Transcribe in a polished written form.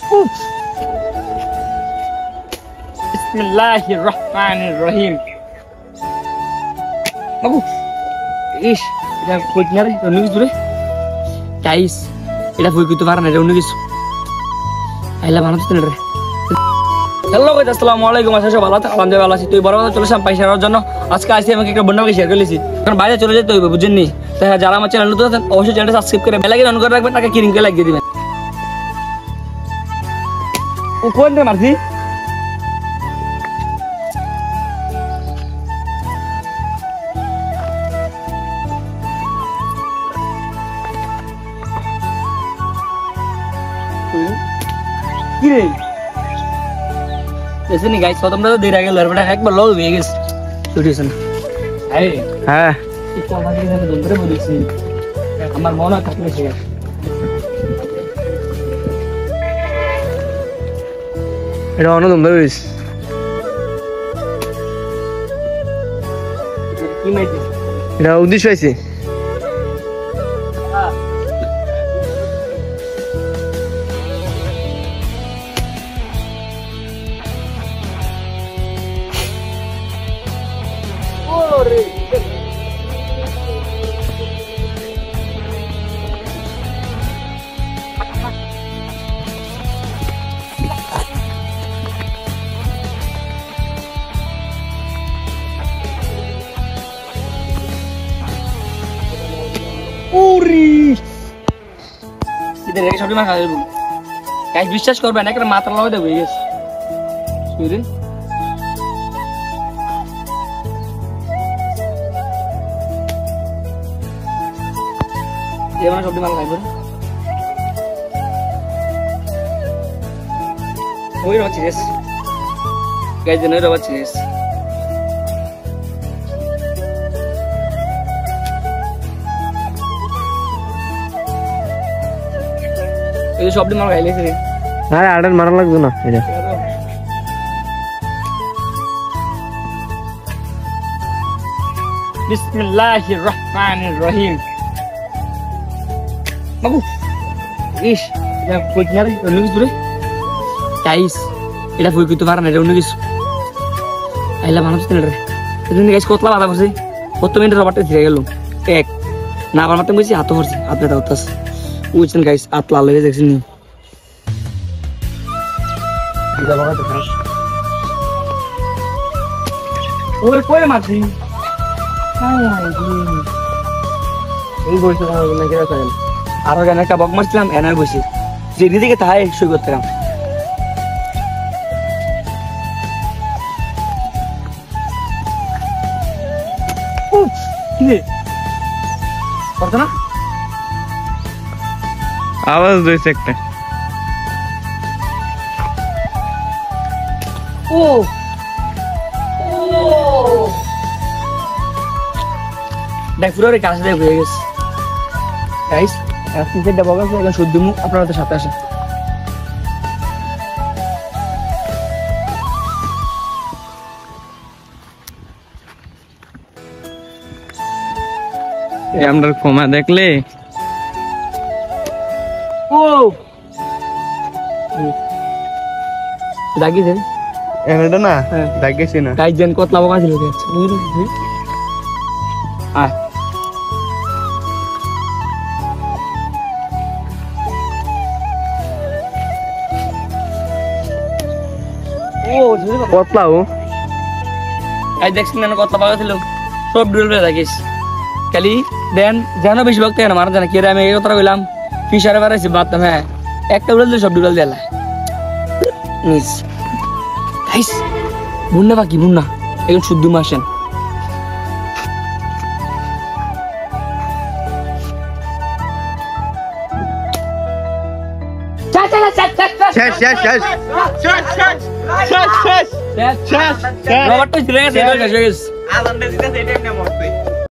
Bismillahirrahmanirrahim. Bagus. Ish, এটা কই না রে অন্য কিছু রে গাইস এটা কই কইতে পারে না এটা অন্য কিছু আইলা বানাতে না রে হ্যালো গাইস আসসালামু আলাইকুম আশা করি ভালো আছেন আলহামদুলিল্লাহ ভালো আছি তুই বড় কথা চলে আসলাম পয়সা নেওয়ার জন্য আজকে আসি আমাকে একটা বন্ধুকে শেয়ার করে লিছি কারণ বাইরে চলে যেতে হইবে বুঝছেন নি তাই যারা আমার চ্যানেল নতুন আছেন অবশ্যই চ্যানেলটা সাবস্ক্রাইব করে বেল আইকন অন করে রাখবেন টাকা কিরিং করে লাগিয়ে দিবেন ও কোন রে মারছি কিরে ऐसे नहीं गाइस তোমরা তো দেরি আগে লড়বটা একবার লও হয়ে গেছে ছুটিছে না এই হ্যাঁ একটু আমাকে এখানে ধরে বলেছি আমার মন আর থাকলে শেষ এটা অন্য ধরে বলেছি কি মাইতে এটা উদ্দেশ্য হইছে इधर एक छोटी मार खा ले गाइस विश्वास করবেন একটা মাথা লাগাই দেব গাইস শুনুন ये वाला छोटी मार खाइबो ওই রচ্ছে গাইস গাইস দেন রচ্ছে গাইস ये शॉप मार खाइले रे अरे आर्डर मारा लागबो ना এটা বিসমিল্লাহিররহমানিররহিম বাবু ইশ এটা কই না রে অন্য কিছু রে গাইস এটা কই কইতে পারে না এটা অন্য কিছু আইলা বানাতে না রে তুমি গাইস কতলা বাধা করছে কত মিনিট রবারটা ছিড়ে গেল এক না বানাতে কইছি হাত ধরছি হাত ব্যথা হচ্ছে উইচন গাইস হাত লাল হয়ে যাচ্ছে নি এটা বানাতে খাস ওরে কই মাছি হাই হাই এই বইটা না কেরা চাই আর গানে একটা বক মারছিলাম এনার বসে যে দিকে তাই শুই করতেলাম কি রে করছ না आवाज दे सकते ओ দেখ পুরো রে কাছে হয়ে গেছে গাইস আপনি যেটা বলছেন এখন শুদ্ধ মু আপনাদের সাথে আসেন এই আমরা ক্ষমা দেখলে ও দাগিছে এটা না দাগিছে না গাইস জেন কতলা বকা ছিল দেখছ আয় ও কতলা ও গাইস দেখছেন না কতলা বকা ছিল সব ডুলবে দাগিস খালি দেন জানো বেশি বকতে না মারা জানা কি রে আমি এই কথা কইলাম ফিশারে বাড়াইছি বাদতাম হ্যাঁ একটা উড়াল দিয়ে সব ডুরাল দিলা নিস গাইস মুন্না বাকি মুন্না এখন শুদ্ধ মাসেন রবার্ট তো ছিড়ে গেছে